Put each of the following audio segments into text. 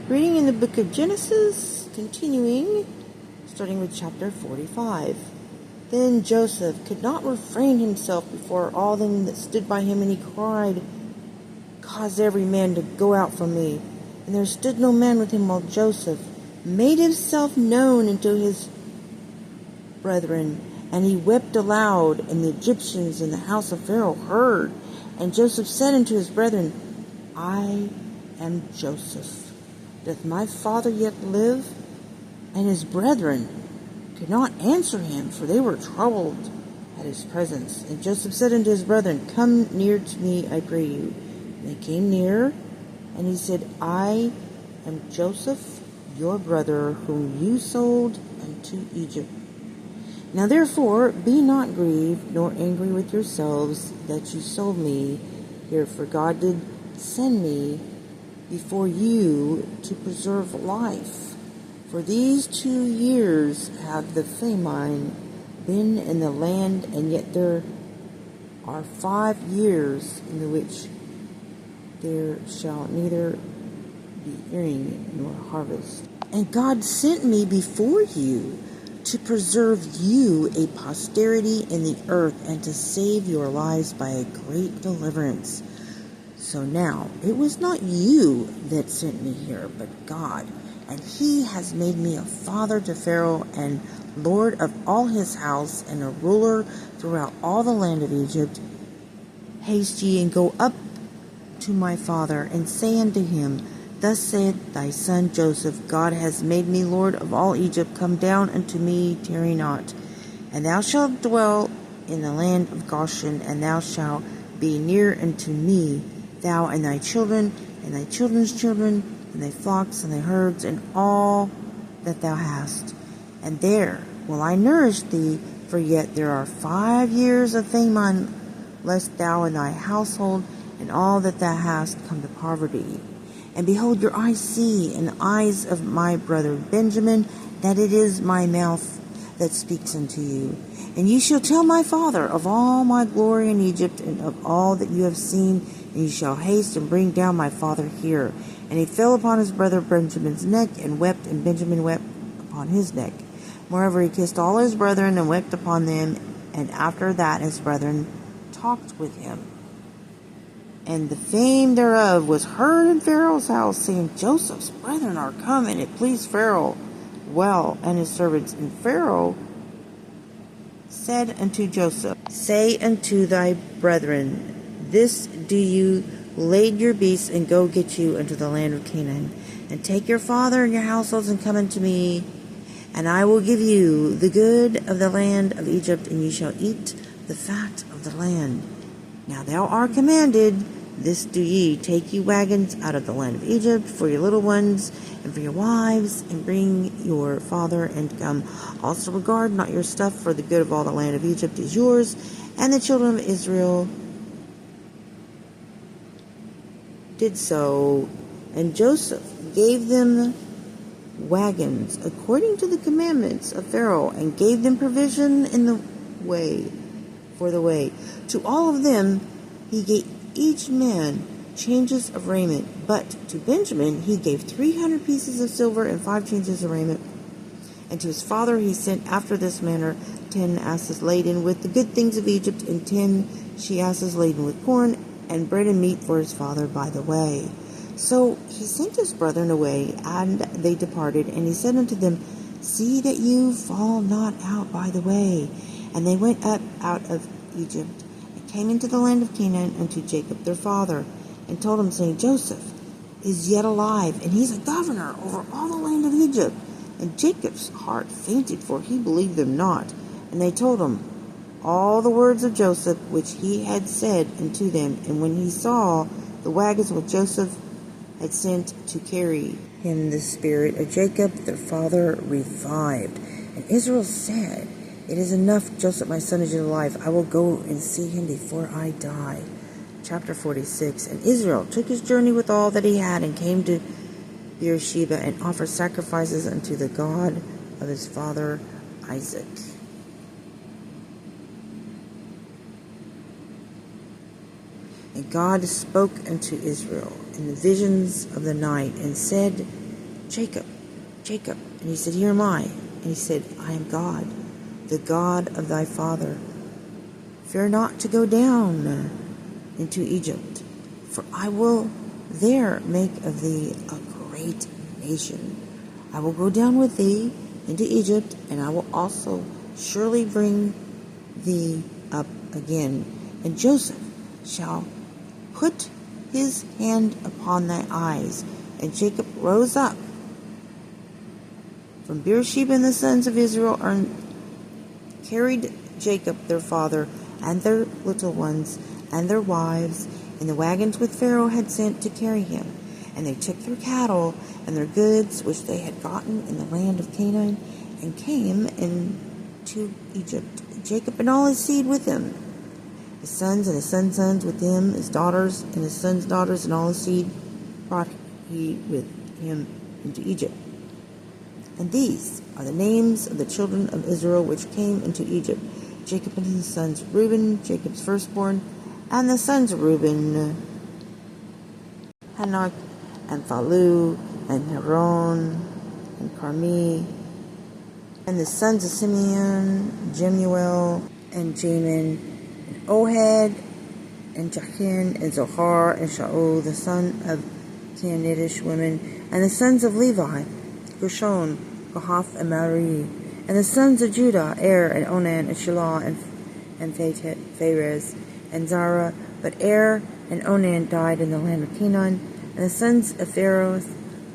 Reading in the book of Genesis, continuing, starting with chapter 45. Then Joseph could not refrain himself before all them that stood by him, and he cried, "Cause every man to go out from me." And there stood no man with him, while Joseph made himself known unto his brethren. And he wept aloud, and the Egyptians in the house of Pharaoh heard. And Joseph said unto his brethren, I am Joseph. Doth my father yet live? And his brethren could not answer him, for they were troubled at his presence. And Joseph said unto his brethren, Come near to me, I pray you. And they came near, and he said, I am Joseph, your brother, whom you sold unto Egypt. Now therefore be not grieved, nor angry with yourselves, that you sold me here, for God did send me before you to preserve life. For these 2 years have the famine been in the land, and yet there are 5 years in the which there shall neither be earing nor harvest. And God sent me before you to preserve you a posterity in the earth, and to save your lives by a great deliverance. So now, it was not you that sent me here, but God. And he has made me a father to Pharaoh, and lord of all his house, and a ruler throughout all the land of Egypt. Haste ye, and go up to my father, and say unto him, Thus saith thy son Joseph, God has made me lord of all Egypt. Come down unto me, tarry not. And thou shalt dwell in the land of Goshen, and thou shalt be near unto me, thou and thy children, and thy children's children, and thy flocks, and thy herds, and all that thou hast. And there will I nourish thee, for yet there are 5 years of famine, lest thou and thy household, and all that thou hast, come to poverty. And behold, your eyes see, and the eyes of my brother Benjamin, that it is my mouth that speaks unto you. And you shall tell my father of all my glory in Egypt, and of all that you have seen, and you shall haste and bring down my father here. And he fell upon his brother Benjamin's neck, and wept, and Benjamin wept upon his neck. Moreover, he kissed all his brethren, and wept upon them, and after that his brethren talked with him. And the fame thereof was heard in Pharaoh's house, saying, Joseph's brethren are come, and it pleased Pharaoh well, and his servants. And Pharaoh said unto Joseph, Say unto thy brethren, This do you, lade your beasts, and go get you unto the land of Canaan, and take your father and your households, and come unto me, and I will give you the good of the land of Egypt, and you shall eat the fat of the land. Now thou art commanded, this do ye, take ye wagons out of the land of Egypt for your little ones, and for your wives, and bring your father, and come. Also regard not your stuff, for the good of all the land of Egypt is yours. And the children of Israel did so, and Joseph gave them wagons according to the commandments of Pharaoh, and gave them provision in the way, for the way. To all of them he gave each man changes of raiment, but to Benjamin he gave 300 pieces of silver and 5 changes of raiment. And to his father he sent after this manner 10 asses laden with the good things of Egypt, and 10 she-asses laden with corn, and bread and meat for his father by the way. So he sent his brethren away, and they departed, and he said unto them, See that you fall not out by the way. And they went up out of Egypt, and came into the land of Canaan unto Jacob their father, and told him, saying, Joseph is yet alive, and he's a governor over all the land of Egypt. And Jacob's heart fainted, for he believed them not. And they told him all the words of Joseph, which he had said unto them. And when he saw the wagons which Joseph had sent to carry him, the spirit of Jacob their father revived. And Israel said, It is enough, Joseph my son is yet alive. I will go and see him before I die. Chapter 46. And Israel took his journey with all that he had, and came to Beersheba, and offered sacrifices unto the God of his father Isaac. And God spoke unto Israel in the visions of the night, and said, Jacob, Jacob. And he said, Here am I. And he said, I am God, the God of thy father. Fear not to go down into Egypt, for I will there make of thee a great nation. I will go down with thee into Egypt, and I will also surely bring thee up again. And Joseph shall put his hand upon thy eyes. And Jacob rose up from Beersheba, and the sons of Israel carried Jacob their father and their little ones and their wives in the wagons which Pharaoh had sent to carry him. And they took their cattle and their goods which they had gotten in the land of Canaan, and came into Egypt, Jacob and all his seed with him, his sons and his sons' sons with him, his daughters and his sons' daughters, and all his seed brought he with him into Egypt. And these are the names of the children of Israel which came into Egypt: Jacob and his sons Reuben, Jacob's firstborn, and the sons of Reuben, Hanok, and Phalu, and Hebron, and Carmi, and the sons of Simeon, Jemuel, and Jamin, and Ohad, and Jachin, and Zohar, and Shaul, the son of Canaanitish women, and the sons of Levi, Gershon, Kohath, and Merari, and the sons of Judah, and Onan, and Shelah, and Pharez, and Zara. But and Onan died in the land of Canaan. And the sons of Pharaoh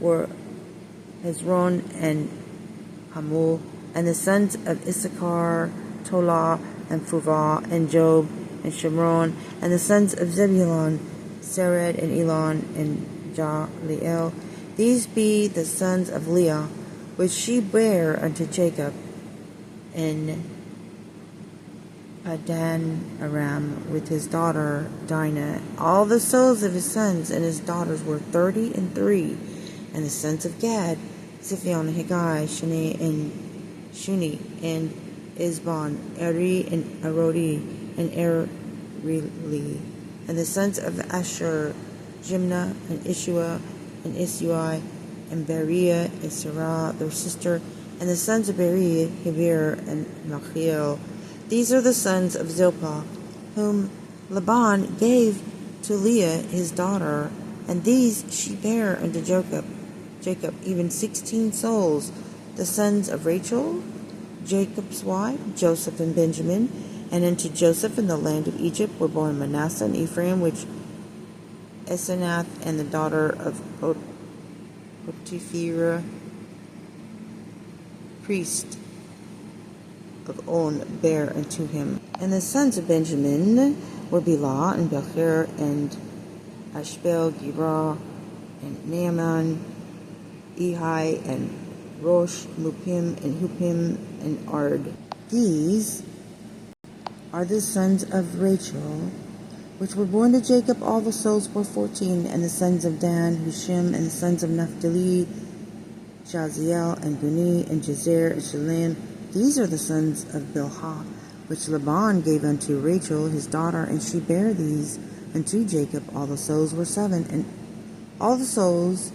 were Hezron and Hamul. And the sons of Issachar, Tola, and Phuvah, and Job, and Shimron. And the sons of Zebulun, Sered, and Elon, and Jaliel. These be the sons of Leah, which she bare unto Jacob in Padan Aram with his daughter Dinah. All the souls of his sons and his daughters were 33. And the sons of Gad, Ziphion, Haggai, Shuni, and Isbon, Eri, and Arodi, and Erili. And the sons of Asher, Jimnah, and Ishua, and Isui, and Beriah, and Sarah, their sister, and the sons of Beriah, Heber, and Machiel. These are the sons of Zilpah, whom Laban gave to Leah his daughter, and these she bare unto Jacob, even 16 souls. The sons of Rachel, Jacob's wife, Joseph and Benjamin. And unto Joseph in the land of Egypt were born Manasseh and Ephraim, which Asenath and the daughter of Potiphera, priest of On, bare unto him. And the sons of Benjamin were Bela, and Becher, and Ashbel, Gibra, and Naaman, Ehi, and Rosh, Mupim, and Hupim, and Ard. These are the sons of Rachel, which were born to Jacob. All the souls were 14. And the sons of Dan, Hushim, and the sons of Naphtali, Jaziel, and Guni, and Jezer, and Shalem. These are the sons of Bilhah, which Laban gave unto Rachel his daughter, and she bare these unto Jacob. All the souls were 7. And all the souls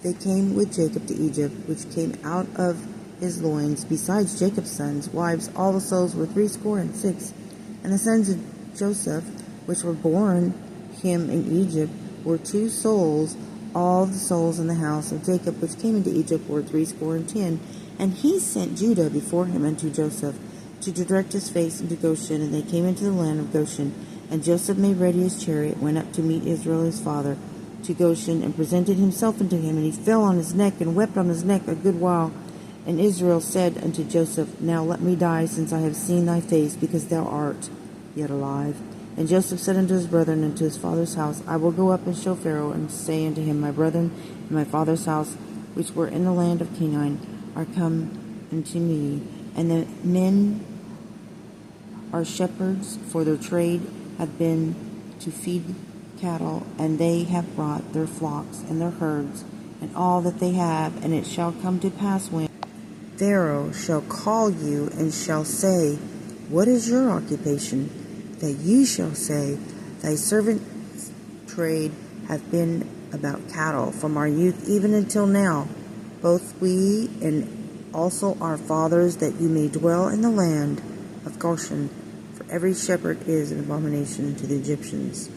they came with Jacob to Egypt, which came out of his loins, besides Jacob's sons' wives. All the souls were 66. And the sons of Joseph, which were born him in Egypt, were 2 souls. All the souls in the house of Jacob which came into Egypt were 70. And he sent Judah before him unto Joseph, to direct his face into Goshen. And they came into the land of Goshen. And Joseph made ready his chariot, went up to meet Israel his father to Goshen, and presented himself unto him. And he fell on his neck, and wept on his neck a good while. And Israel said unto Joseph, Now let me die, since I have seen thy face, because thou art yet alive. And Joseph said unto his brethren and to his father's house, I will go up and show Pharaoh, and say unto him, My brethren and my father's house, which were in the land of Canaan, are come unto me. And the men are shepherds, for their trade hath been to feed cattle, and they have brought their flocks and their herds, and all that they have. And it shall come to pass, when Pharaoh shall call you, and shall say, What is your occupation? That ye shall say, Thy servant's trade hath been about cattle, from our youth even until now. both we and also our fathers, that you may dwell in the land of Goshen, for every shepherd is an abomination to the Egyptians.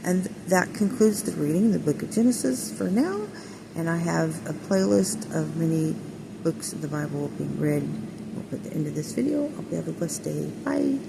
And that concludes the reading of the book of Genesis for now, and I have a playlist of many books of the Bible being read at the end of this video. I hope you have a blessed day. Bye.